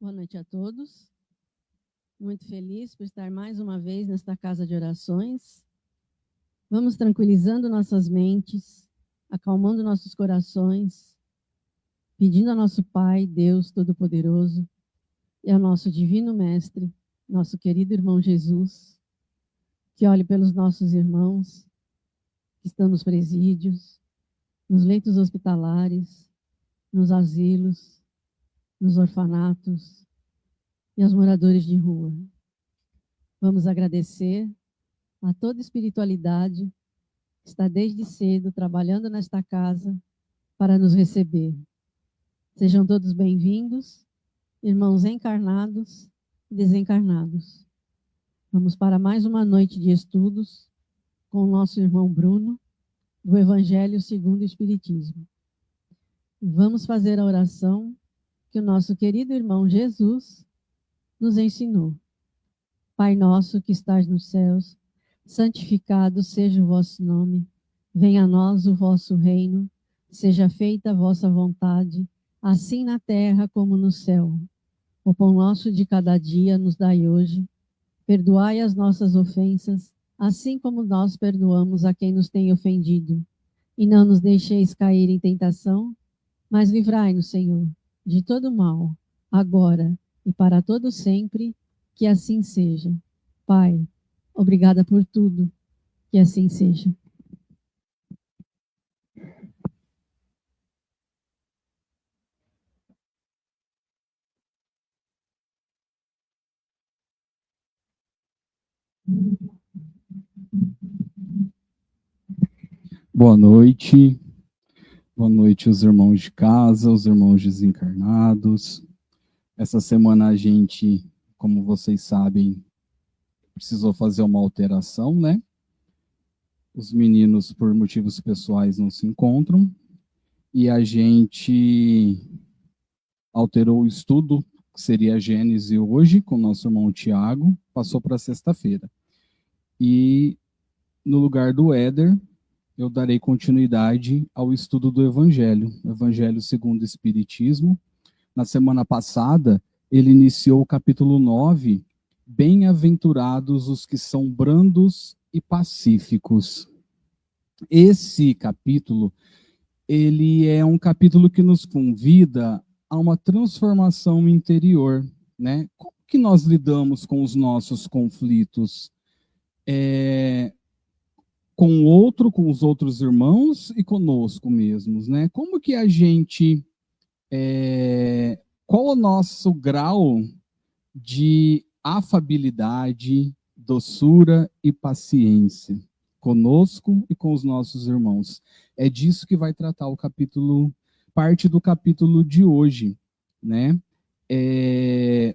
Boa noite a todos. Muito feliz por estar mais uma vez nesta casa de orações. Vamos tranquilizando nossas mentes, acalmando nossos corações, pedindo ao nosso Pai, Deus Todo-Poderoso, e ao nosso Divino Mestre, nosso querido irmão Jesus, que olhe pelos nossos irmãos que estão nos presídios, nos leitos hospitalares, nos asilos, nos orfanatos e aos moradores de rua. Vamos agradecer a toda espiritualidade que está desde cedo trabalhando nesta casa para nos receber. Sejam todos bem-vindos, irmãos encarnados e desencarnados. Vamos para mais uma noite de estudos com o nosso irmão Bruno, do Evangelho segundo o Espiritismo. Vamos fazer a oração que o nosso querido irmão Jesus nos ensinou. Pai nosso que estás nos céus, santificado seja o vosso nome. Venha a nós o vosso reino. Seja feita a vossa vontade, assim na terra como no céu. O pão nosso de cada dia nos dai hoje. Perdoai as nossas ofensas, assim como nós perdoamos a quem nos tem ofendido. E não nos deixeis cair em tentação, mas livrai-nos, Senhor, de todo mal, agora e para todo sempre, que assim seja. Pai, obrigada por tudo, que assim seja. Boa noite os irmãos de casa, os irmãos desencarnados. Essa semana a gente, como vocês sabem, precisou fazer uma alteração, né? Os meninos, por motivos pessoais, não se encontram, e a gente alterou o estudo, que seria a Gênese hoje, com o nosso irmão Tiago, passou para sexta-feira. E no lugar do Éder, eu darei continuidade ao estudo do Evangelho, Evangelho segundo o Espiritismo. Na semana passada, ele iniciou o capítulo 9, Bem-aventurados os que são brandos e pacíficos. Esse capítulo, ele é um capítulo que nos convida a uma transformação interior, né? Como que nós lidamos com os nossos conflitos? Com o outro, com os outros irmãos e conosco mesmos, né? Como que a gente... qual o nosso grau de afabilidade, doçura e paciência conosco e com os nossos irmãos? É disso que vai tratar o capítulo, parte do capítulo de hoje, né?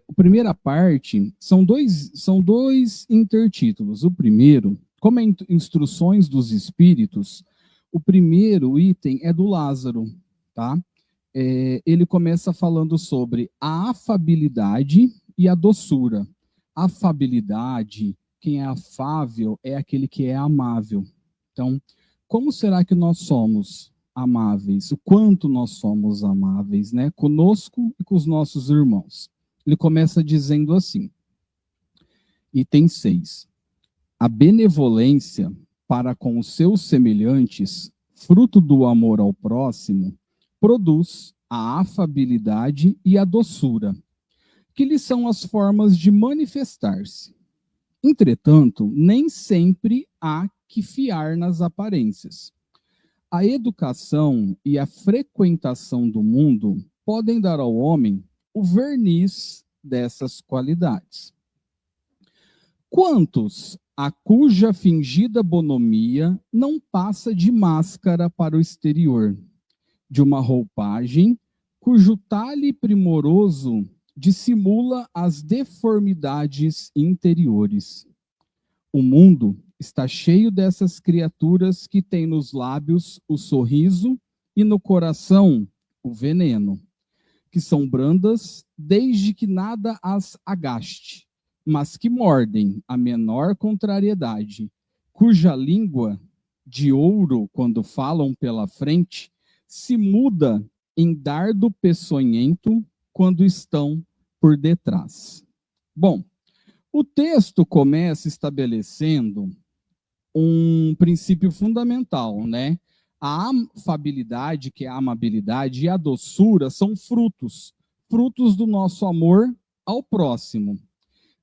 A primeira parte são dois intertítulos. O primeiro, como é instruções dos espíritos, o primeiro item é do Lázaro, tá? Ele começa falando sobre a afabilidade e a doçura. Afabilidade, quem é afável é aquele que é amável. Então, como será que nós somos amáveis? O quanto nós somos amáveis, né? Conosco e com os nossos irmãos. Ele começa dizendo assim, item 6. A benevolência para com os seus semelhantes, fruto do amor ao próximo, produz a afabilidade e a doçura, que lhes são as formas de manifestar-se. Entretanto, nem sempre há que fiar nas aparências. A educação e a frequentação do mundo podem dar ao homem o verniz dessas qualidades. Quantos a cuja fingida bonomia não passa de máscara para o exterior, de uma roupagem cujo talhe primoroso dissimula as deformidades interiores. O mundo está cheio dessas criaturas que têm nos lábios o sorriso e no coração o veneno, que são brandas desde que nada as agaste, mas que mordem a menor contrariedade, cuja língua, de ouro quando falam pela frente, se muda em dardo peçonhento quando estão por detrás. Bom, o texto começa estabelecendo um princípio fundamental, né? A afabilidade, que é a amabilidade, e a doçura são frutos do nosso amor ao próximo.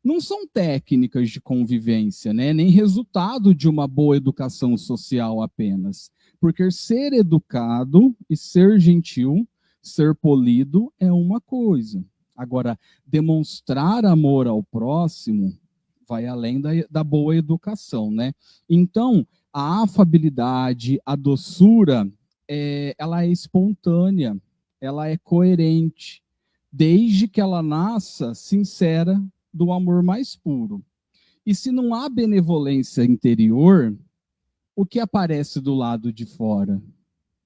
Não são técnicas de convivência, né? Nem resultado de uma boa educação social apenas. Porque ser educado e ser gentil, ser polido é uma coisa. Agora, demonstrar amor ao próximo vai além da boa educação, né? Então, a afabilidade, a doçura, ela é espontânea, ela é coerente, desde que ela nasça sincera do amor mais puro. E se não há benevolência interior, o que aparece do lado de fora?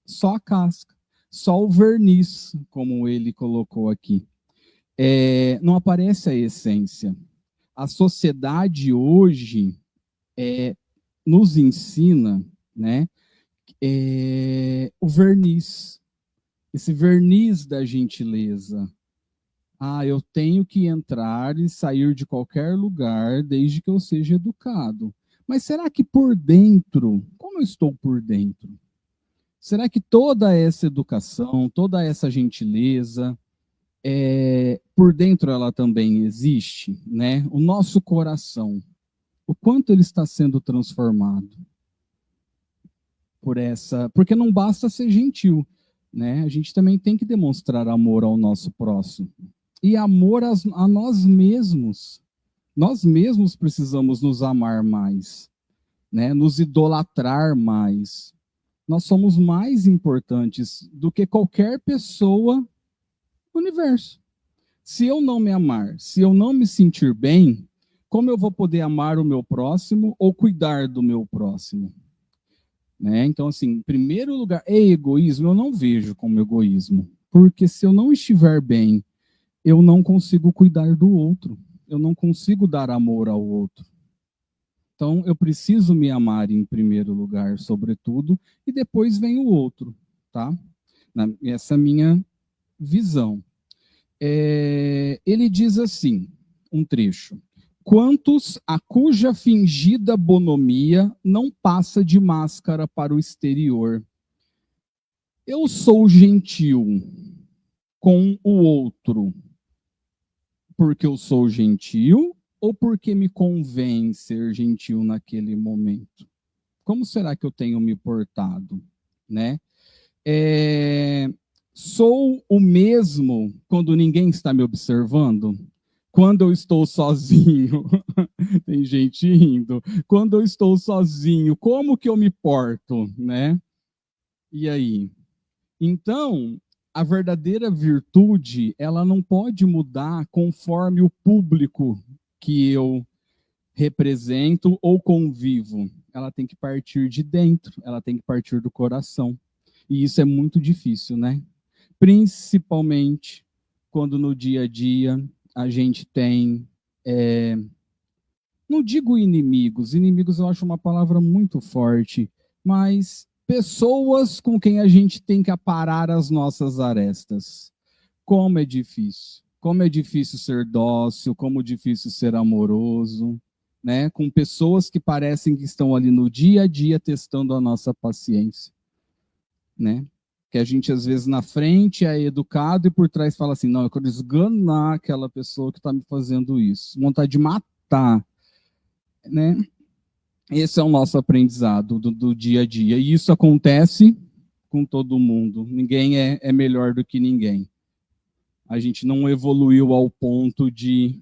Só a casca, só o verniz, como ele colocou aqui. Não aparece a essência. A sociedade hoje nos ensina, né, o verniz, esse verniz da gentileza. Eu tenho que entrar e sair de qualquer lugar desde que eu seja educado. Mas será que por dentro, como eu estou por dentro? Será que toda essa educação, toda essa gentileza, por dentro ela também existe, né? O nosso coração, o quanto ele está sendo transformado porque não basta ser gentil, né? A gente também tem que demonstrar amor ao nosso próximo e amor a nós mesmos. Nós mesmos precisamos nos amar mais, né? Nos idolatrar mais. Nós somos mais importantes do que qualquer pessoa no universo. Se eu não me amar, se eu não me sentir bem, como eu vou poder amar o meu próximo ou cuidar do meu próximo? Né? Então, assim, em primeiro lugar, egoísmo eu não vejo como egoísmo. Porque se eu não estiver bem, eu não consigo cuidar do outro. Eu não consigo dar amor ao outro. Então, eu preciso me amar em primeiro lugar, sobretudo, e depois vem o outro, tá? Essa é a minha visão. Ele diz assim, um trecho: quantos a cuja fingida bonomia não passa de máscara para o exterior. Eu sou gentil com o outro porque eu sou gentil ou porque me convém ser gentil naquele momento? Como será que eu tenho me portado, né? Sou o mesmo quando ninguém está me observando? Quando eu estou sozinho, tem gente rindo. Quando eu estou sozinho, como que eu me porto, né? E aí? Então, a verdadeira virtude, ela não pode mudar conforme o público que eu represento ou convivo. Ela tem que partir de dentro, ela tem que partir do coração. E isso é muito difícil, né? Principalmente quando no dia a dia a gente tem, não digo inimigos eu acho uma palavra muito forte, mas pessoas com quem a gente tem que aparar as nossas arestas. Como é difícil ser dócil, como é difícil ser amoroso, né? Com pessoas que parecem que estão ali no dia a dia testando a nossa paciência, né? Que a gente, às vezes, na frente é educado e por trás fala assim, não, eu quero esganar aquela pessoa que está me fazendo isso. Vontade de matar, né? Esse é o nosso aprendizado do dia a dia. E isso acontece com todo mundo. Ninguém é melhor do que ninguém. A gente não evoluiu ao ponto de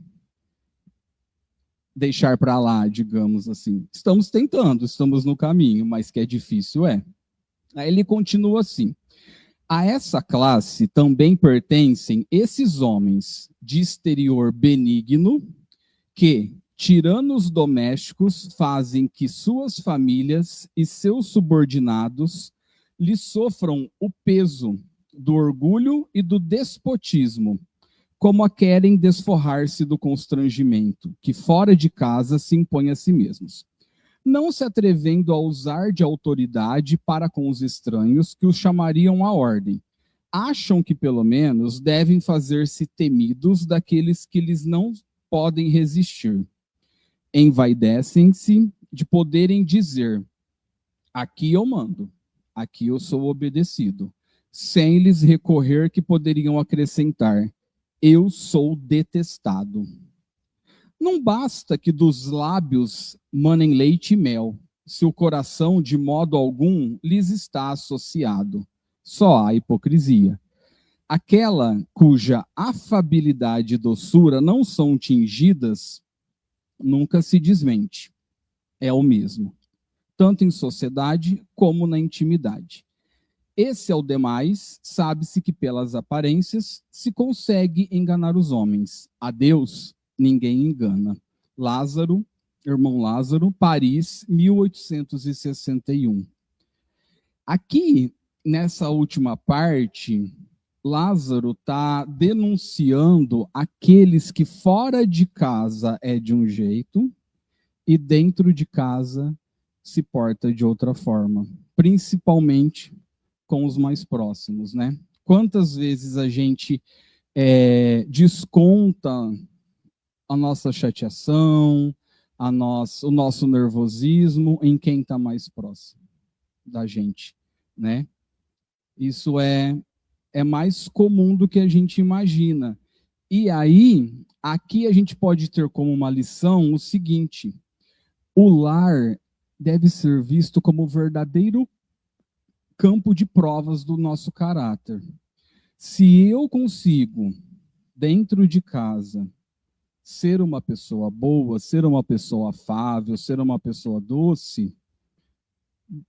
deixar para lá, digamos assim. Estamos tentando, estamos no caminho, mas que é difícil, é. Aí ele continua assim. A essa classe também pertencem esses homens de exterior benigno que, tiranos domésticos, fazem que suas famílias e seus subordinados lhe sofram o peso do orgulho e do despotismo, como a querem desforrar-se do constrangimento, que fora de casa se impõe a si mesmos, não se atrevendo a usar de autoridade para com os estranhos que os chamariam à ordem, acham que, pelo menos, devem fazer-se temidos daqueles que lhes não podem resistir. Envaidecem-se de poderem dizer: aqui eu mando, aqui eu sou obedecido, sem lhes recorrer que poderiam acrescentar: eu sou detestado. Não basta que dos lábios manem leite e mel, se o coração de modo algum lhes está associado. Só há hipocrisia. Aquela cuja afabilidade e doçura não são tingidas, nunca se desmente. É o mesmo, tanto em sociedade como na intimidade. Esse é o demais, sabe-se que pelas aparências se consegue enganar os homens. A Deus ninguém engana. Lázaro, irmão Lázaro, Paris, 1861. Aqui, nessa última parte, Lázaro está denunciando aqueles que fora de casa é de um jeito e dentro de casa se porta de outra forma, principalmente com os mais próximos, né? Quantas vezes a gente desconta a nossa chateação, o nosso nervosismo em quem está mais próximo da gente, né? Isso é mais comum do que a gente imagina. E aí, aqui a gente pode ter como uma lição o seguinte: o lar deve ser visto como o verdadeiro campo de provas do nosso caráter. Se eu consigo, dentro de casa, ser uma pessoa boa, ser uma pessoa afável, ser uma pessoa doce,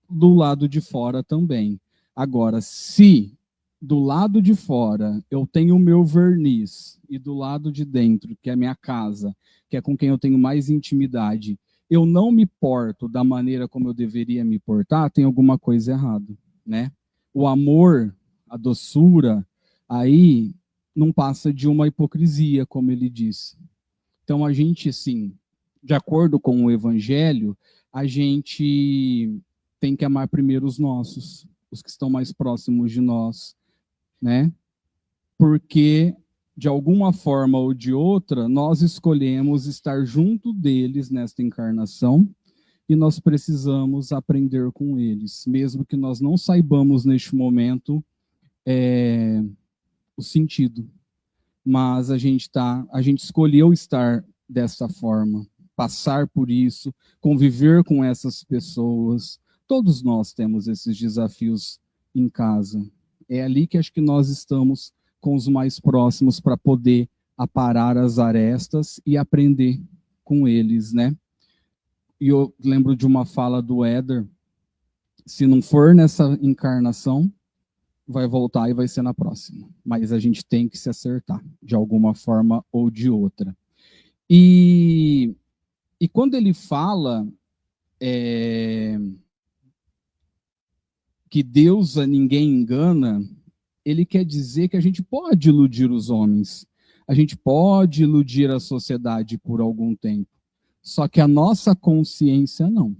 do lado de fora também. Agora, se do lado de fora eu tenho o meu verniz e do lado de dentro, que é a minha casa, que é com quem eu tenho mais intimidade, eu não me porto da maneira como eu deveria me portar, tem alguma coisa errada, né? O amor, a doçura, aí não passa de uma hipocrisia, como ele disse. Então a gente, sim, de acordo com o evangelho, a gente tem que amar primeiro os nossos, os que estão mais próximos de nós, né? Porque, de alguma forma ou de outra, nós escolhemos estar junto deles nesta encarnação e nós precisamos aprender com eles, mesmo que nós não saibamos neste momento o sentido. Mas a gente escolheu estar dessa forma, passar por isso, conviver com essas pessoas. Todos nós temos esses desafios em casa. É ali que acho que nós estamos com os mais próximos para poder aparar as arestas e aprender com eles, né? E eu lembro de uma fala do Éder: se não for nessa encarnação, vai voltar e vai ser na próxima. Mas a gente tem que se acertar, de alguma forma ou de outra. E quando ele fala que Deus a ninguém engana, ele quer dizer que a gente pode iludir os homens, a gente pode iludir a sociedade por algum tempo, só que a nossa consciência não.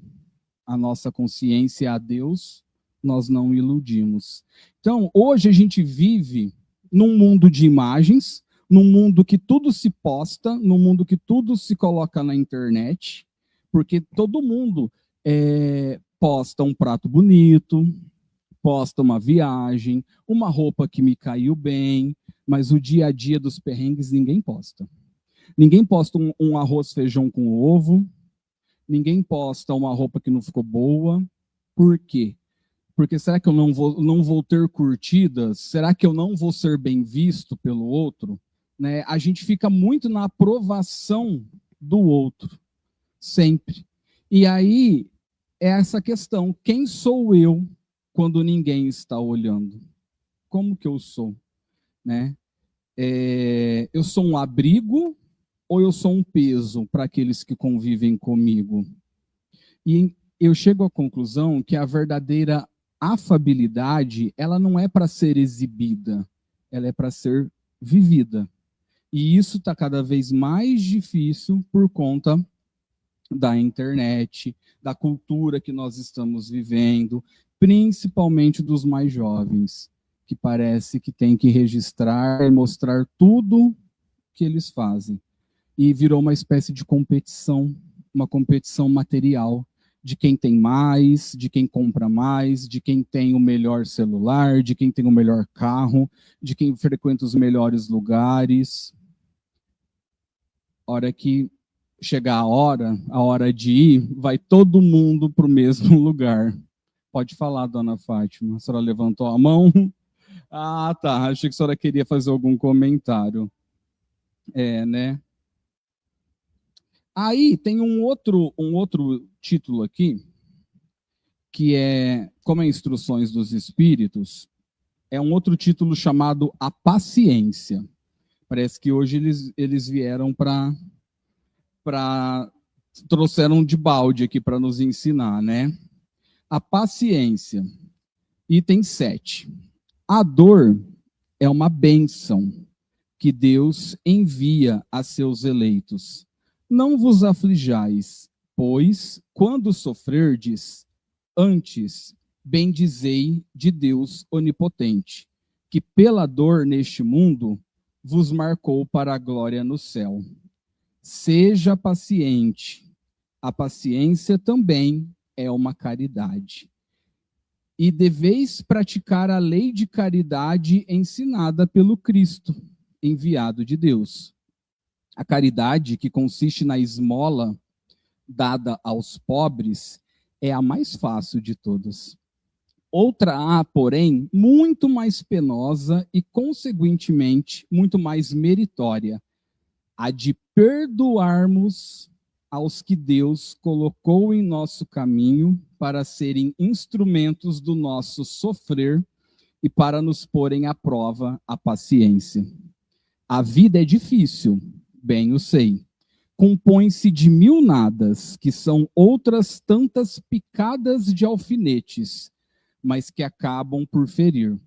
A nossa consciência a Deus, nós não iludimos. Então, hoje a gente vive num mundo de imagens, num mundo que tudo se posta, num mundo que tudo se coloca na internet, porque todo mundo posta um prato bonito, posta uma viagem, uma roupa que me caiu bem, mas o dia a dia dos perrengues ninguém posta. Ninguém posta um arroz feijão com ovo, ninguém posta uma roupa que não ficou boa. Por quê? Porque será que eu não vou ter curtidas? Será que eu não vou ser bem visto pelo outro? Né? A gente fica muito na aprovação do outro, sempre. E aí, é essa questão: quem sou eu quando ninguém está olhando? Como que eu sou? Né? Eu sou um abrigo ou eu sou um peso para aqueles que convivem comigo? E eu chego à conclusão que a verdadeira afabilidade, ela não é para ser exibida, ela é para ser vivida. E isso está cada vez mais difícil por conta da internet, da cultura que nós estamos vivendo, principalmente dos mais jovens. que parece que tem que registrar e mostrar tudo que eles fazem. E virou uma espécie de competição, uma competição material, de quem tem mais, de quem compra mais, de quem tem o melhor celular, de quem tem o melhor carro, de quem frequenta os melhores lugares. Hora que chegar a hora de ir, vai todo mundo para o mesmo lugar. Pode falar, dona Fátima. A senhora levantou a mão? Ah, tá. Achei que a senhora queria fazer algum comentário. Né? Aí tem um outro título aqui, que é, como é Instruções dos Espíritos, é um outro título chamado A Paciência. Parece que hoje eles vieram trouxeram de balde aqui para nos ensinar, né? A paciência. Item 7. A dor é uma bênção que Deus envia a seus eleitos. Não vos aflijais, pois, quando sofrerdes, antes bendizei de Deus onipotente, que pela dor neste mundo vos marcou para a glória no céu. Seja paciente. A paciência também é uma caridade. E deveis praticar a lei de caridade ensinada pelo Cristo, enviado de Deus. A caridade, que consiste na esmola dada aos pobres, é a mais fácil de todas. Outra há, porém, muito mais penosa e, consequentemente, muito mais meritória, a de perdoarmos aos que Deus colocou em nosso caminho para serem instrumentos do nosso sofrer e para nos porem à prova a paciência. A vida é difícil, bem o sei. Compõe-se de mil nadas, que são outras tantas picadas de alfinetes, mas que acabam por ferir.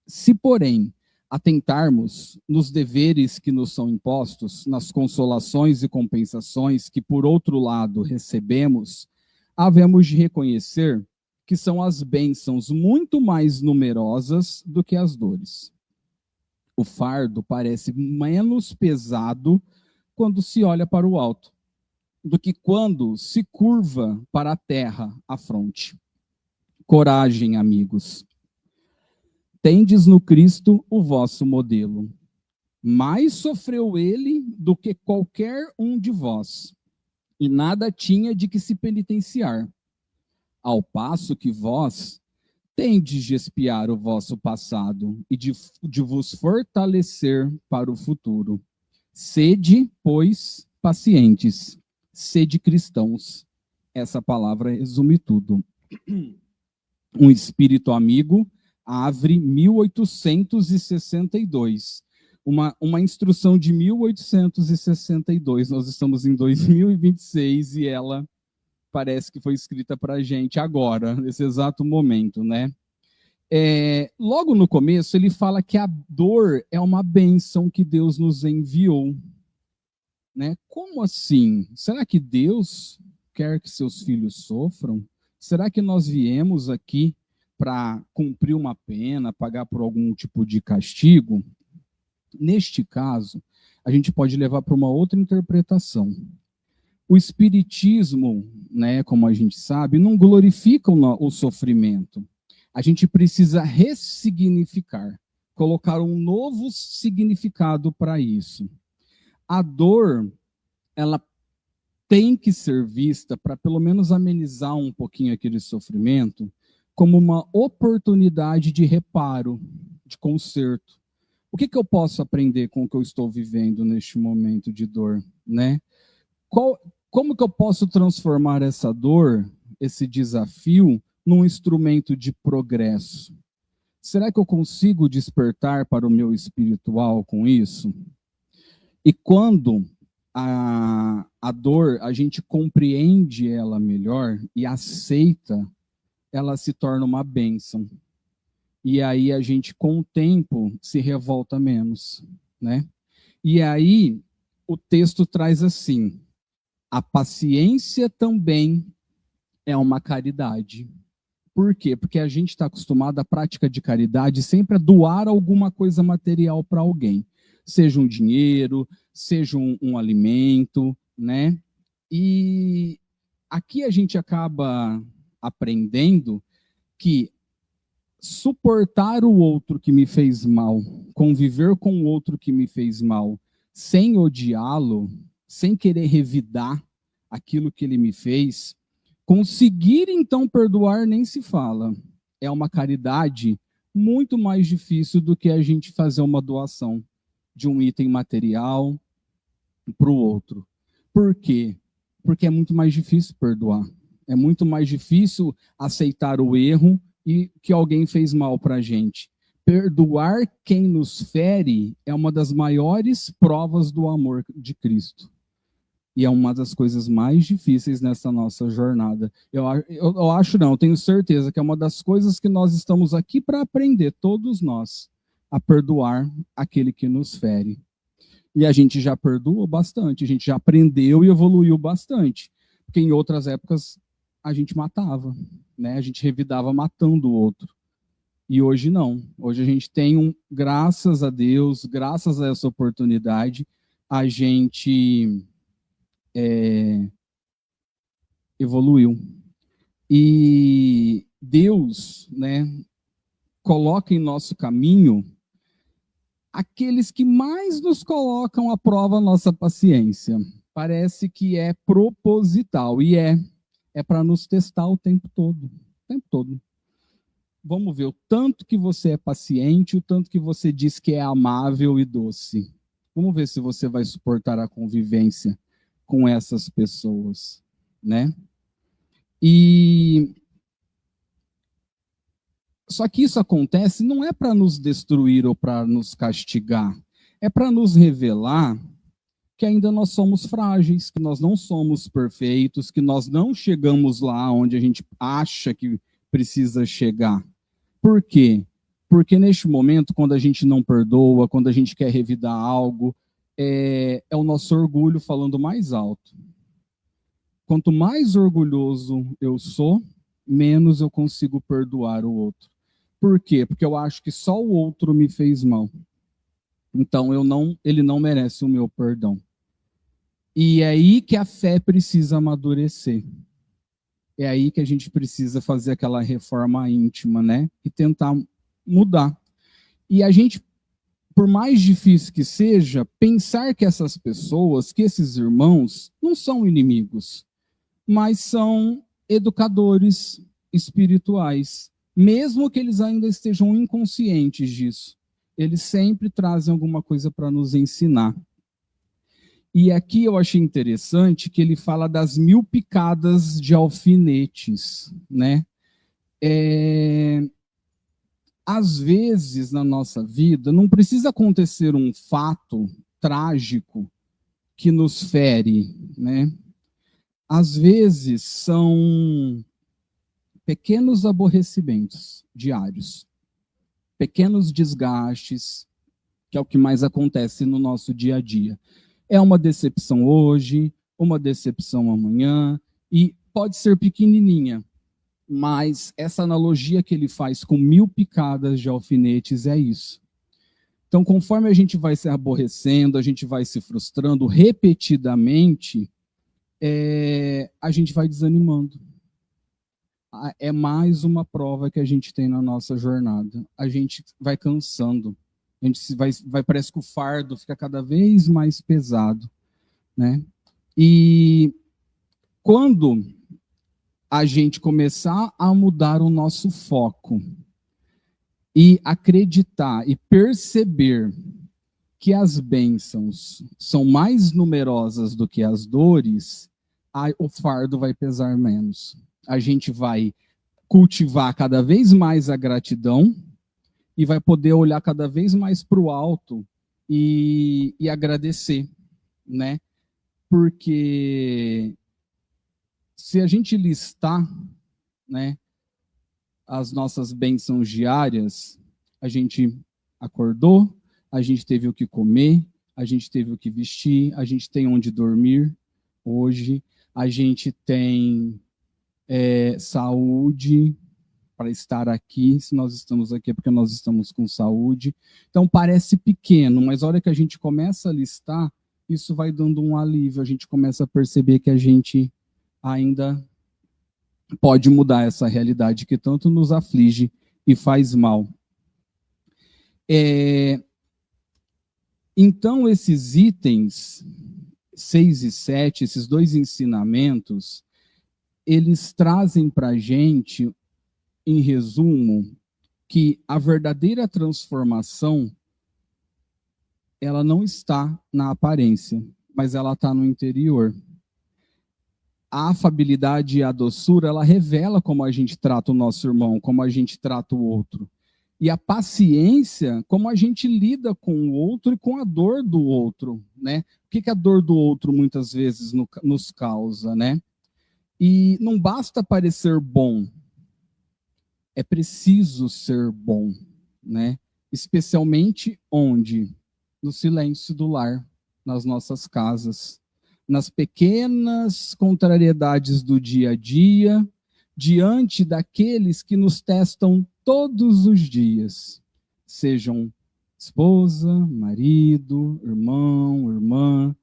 Se, porém, atentarmos nos deveres que nos são impostos, nas consolações e compensações que, por outro lado, recebemos, havemos de reconhecer que são as bênçãos muito mais numerosas do que as dores. O fardo parece menos pesado quando se olha para o alto, do que quando se curva para a terra a fronte. Coragem, amigos. Tendes no Cristo o vosso modelo. Mais sofreu ele do que qualquer um de vós, e nada tinha de que se penitenciar. Ao passo que vós tendes de expiar o vosso passado e de vos fortalecer para o futuro. Sede, pois, pacientes, sede cristãos. Essa palavra resume tudo. Um espírito amigo, Avre, 1862. Uma instrução de 1862. Nós estamos em 2026 e ela parece que foi escrita para a gente agora, nesse exato momento, né? Logo no começo, ele fala que a dor é uma bênção que Deus nos enviou. Né? Como assim? Será que Deus quer que seus filhos sofram? Será que nós viemos aqui para cumprir uma pena, pagar por algum tipo de castigo? Neste caso, a gente pode levar para uma outra interpretação. O Espiritismo, né, como a gente sabe, não glorifica o sofrimento. A gente precisa ressignificar, colocar um novo significado para isso. A dor, ela tem que ser vista para pelo menos amenizar um pouquinho aquele sofrimento, como uma oportunidade de reparo, de conserto. O que eu posso aprender com o que eu estou vivendo neste momento de dor, né? Como que eu posso transformar essa dor, esse desafio, num instrumento de progresso? Será que eu consigo despertar para o meu espiritual com isso? E quando a dor, a gente compreende ela melhor e aceita, ela se torna uma bênção. E aí a gente, com o tempo, se revolta menos, né? E aí o texto traz assim: a paciência também é uma caridade. Por quê? Porque a gente está acostumado à prática de caridade sempre a doar alguma coisa material para alguém. Seja um dinheiro, seja um alimento, né? E aqui a gente acaba aprendendo que suportar o outro que me fez mal, conviver com o outro que me fez mal, sem odiá-lo, sem querer revidar aquilo que ele me fez, conseguir então perdoar nem se fala. É uma caridade muito mais difícil do que a gente fazer uma doação de um item material para o outro. Por quê? Porque é muito mais difícil perdoar. É muito mais difícil aceitar o erro e que alguém fez mal para a gente. Perdoar quem nos fere é uma das maiores provas do amor de Cristo. E é uma das coisas mais difíceis nessa nossa jornada. Eu acho, não, eu tenho certeza que é uma das coisas que nós estamos aqui para aprender, todos nós, a perdoar aquele que nos fere. E a gente já perdoou bastante, a gente já aprendeu e evoluiu bastante. Porque em outras épocas a gente matava, né? A gente revidava matando o outro. E hoje não. Hoje a gente tem graças a Deus, graças a essa oportunidade, a gente evoluiu. E Deus, né, coloca em nosso caminho aqueles que mais nos colocam à prova a nossa paciência. Parece que é proposital, e é para nos testar o tempo todo. O tempo todo. Vamos ver o tanto que você é paciente, o tanto que você diz que é amável e doce. Vamos ver se você vai suportar a convivência com essas pessoas, né? E só que isso acontece não é para nos destruir ou para nos castigar, é para nos revelar que ainda nós somos frágeis, que nós não somos perfeitos, que nós não chegamos lá onde a gente acha que precisa chegar. Por quê? Porque neste momento, quando a gente não perdoa, quando a gente quer revidar algo, é o nosso orgulho falando mais alto. Quanto mais orgulhoso eu sou, menos eu consigo perdoar o outro. Por quê? Porque eu acho que só o outro me fez mal. Então ele não merece o meu perdão. E é aí que a fé precisa amadurecer. É aí que a gente precisa fazer aquela reforma íntima, né? E tentar mudar. E a gente, por mais difícil que seja, pensar que essas pessoas, que esses irmãos, não são inimigos, mas são educadores espirituais. Mesmo que eles ainda estejam inconscientes disso, eles sempre trazem alguma coisa para nos ensinar. E aqui eu achei interessante que ele fala das 1000 picadas de alfinetes, né? Às vezes, na nossa vida, não precisa acontecer um fato trágico que nos fere, né? Às vezes, são pequenos aborrecimentos diários, pequenos desgastes, que é o que mais acontece no nosso dia a dia. É uma decepção hoje, uma decepção amanhã, e pode ser pequenininha, mas essa analogia que ele faz com 1000 picadas de alfinetes é isso. Então, conforme a gente vai se aborrecendo, a gente vai se frustrando repetidamente, a gente vai desanimando. É mais uma prova que a gente tem na nossa jornada. A gente vai cansando. A gente parece que o fardo fica cada vez mais pesado, né? E quando a gente começar a mudar o nosso foco e acreditar e perceber que as bênçãos são mais numerosas do que as dores, o fardo vai pesar menos. A gente vai cultivar cada vez mais a gratidão e vai poder olhar cada vez mais para o alto e agradecer, né? Porque se a gente listar, né, as nossas bênçãos diárias, a gente acordou, a gente teve o que comer, a gente teve o que vestir, a gente tem onde dormir hoje, a gente tem saúde, para estar aqui. Se nós estamos aqui é porque nós estamos com saúde. Então parece pequeno, mas a hora que a gente começa a listar, isso vai dando um alívio, a gente começa a perceber que a gente ainda pode mudar essa realidade que tanto nos aflige e faz mal. Então, esses itens 6 e 7, esses dois ensinamentos, eles trazem para a gente, em resumo, que a verdadeira transformação, ela não está na aparência, mas ela está no interior. A afabilidade e a doçura, ela revela como a gente trata o nosso irmão, como a gente trata o outro. E a paciência, como a gente lida com o outro e com a dor do outro, né? O que a dor do outro muitas vezes nos causa, né? E não basta parecer bom, é preciso ser bom, né? Especialmente onde? No silêncio do lar, nas nossas casas, nas pequenas contrariedades do dia a dia, diante daqueles que nos testam todos os dias, sejam esposa, marido, irmão, irmã,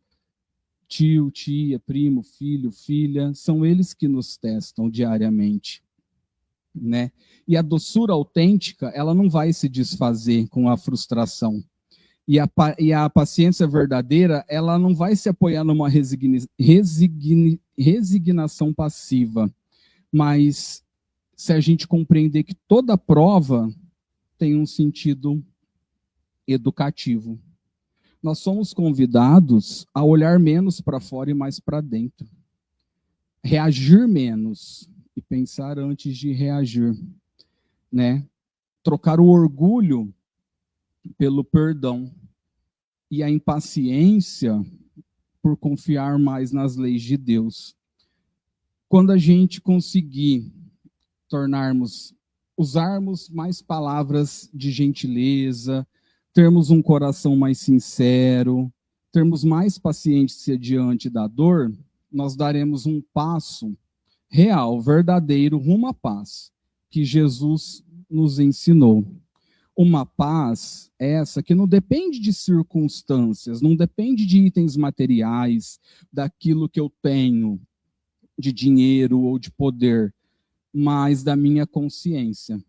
tio, tia, primo, filho, filha, são eles que nos testam diariamente, né? E a doçura autêntica, ela não vai se desfazer com a frustração. E a paciência verdadeira, ela não vai se apoiar numa resignação passiva, mas se a gente compreender que toda prova tem um sentido educativo. Nós somos convidados a olhar menos para fora e mais para dentro. Reagir menos e pensar antes de reagir, né? Trocar o orgulho pelo perdão e a impaciência por confiar mais nas leis de Deus. Quando a gente conseguir usarmos mais palavras de gentileza, termos um coração mais sincero, termos mais paciência diante da dor, nós daremos um passo real, verdadeiro, rumo à paz que Jesus nos ensinou. Uma paz essa que não depende de circunstâncias, não depende de itens materiais, daquilo que eu tenho, de dinheiro ou de poder, mas da minha consciência.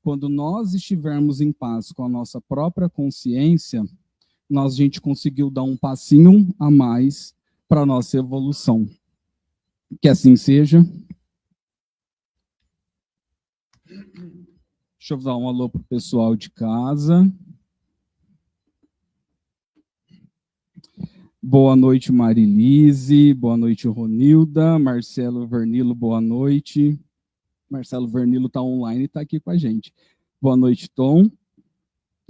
Quando nós estivermos em paz com a nossa própria consciência, a gente conseguiu dar um passinho a mais para a nossa evolução. Que assim seja. Deixa eu dar um alô para o pessoal de casa. Boa noite, Marilise. Boa noite, Ronilda. Marcelo Vernilo, boa noite. Marcelo Vernilo está online e está aqui com a gente. Boa noite, Tom.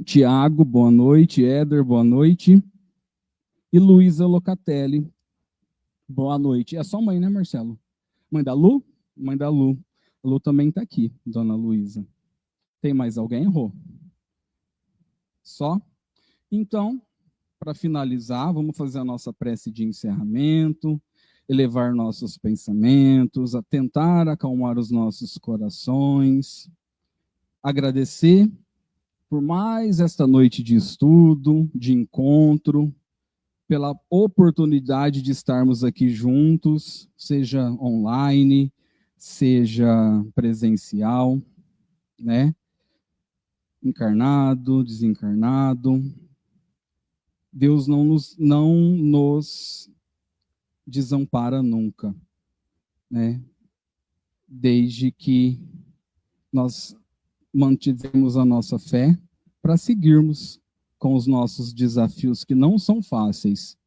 Tiago, boa noite. Éder, boa noite. E Luísa Locatelli, boa noite. É só mãe, né, Marcelo? Mãe da Lu? Mãe da Lu. A Lu também está aqui, dona Luísa. Tem mais alguém, Rô? Só? Então, para finalizar, vamos fazer a nossa prece de encerramento, elevar nossos pensamentos, a tentar acalmar os nossos corações, agradecer por mais esta noite de estudo, de encontro, pela oportunidade de estarmos aqui juntos, seja online, seja presencial, né? Encarnado, desencarnado. Deus não nos desampara nunca, né? Desde que nós mantivemos a nossa fé para seguirmos com os nossos desafios que não são fáceis,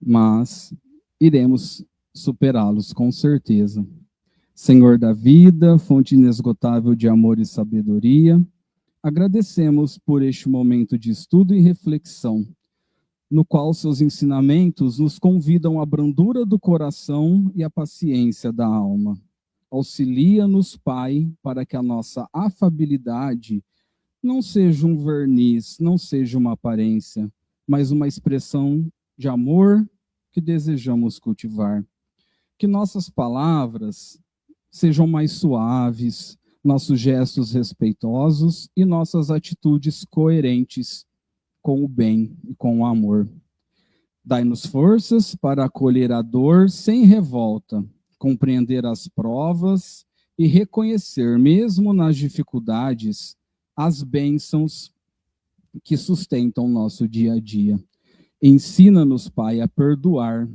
mas iremos superá-los com certeza. Senhor da vida, fonte inesgotável de amor e sabedoria, agradecemos por este momento de estudo e reflexão, no qual seus ensinamentos nos convidam à brandura do coração e à paciência da alma. Auxilia-nos, Pai, para que a nossa afabilidade não seja um verniz, não seja uma aparência, mas uma expressão de amor que desejamos cultivar. Que nossas palavras sejam mais suaves, nossos gestos respeitosos e nossas atitudes coerentes com o bem e com o amor. Dai-nos forças para acolher a dor sem revolta, compreender as provas e reconhecer, mesmo nas dificuldades, as bênçãos que sustentam nosso dia a dia. Ensina-nos, Pai, a perdoar,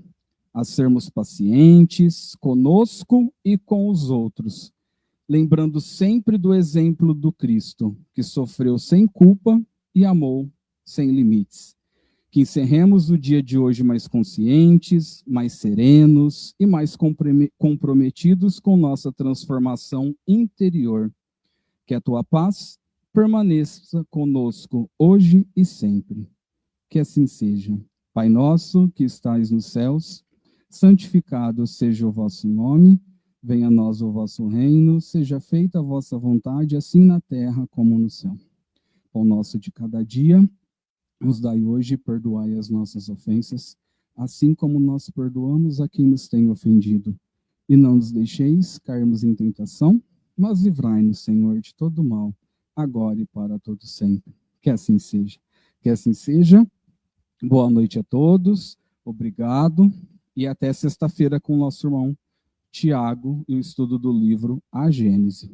a sermos pacientes conosco e com os outros, lembrando sempre do exemplo do Cristo, que sofreu sem culpa e amou sem limites. Que encerremos o dia de hoje mais conscientes, mais serenos e mais comprometidos com nossa transformação interior. Que a tua paz permaneça conosco hoje e sempre. Que assim seja. Pai nosso que estais nos céus, santificado seja o vosso nome, venha a nós o vosso reino, seja feita a vossa vontade, assim na terra como no céu. Pão nosso de cada dia, nos dai hoje e perdoai as nossas ofensas, assim como nós perdoamos a quem nos tem ofendido. E não nos deixeis cairmos em tentação, mas livrai-nos, Senhor, de todo mal, agora e para todo sempre. Que assim seja. Que assim seja. Boa noite a todos. Obrigado. E até sexta-feira com o nosso irmão Tiago e o estudo do livro A Gênese.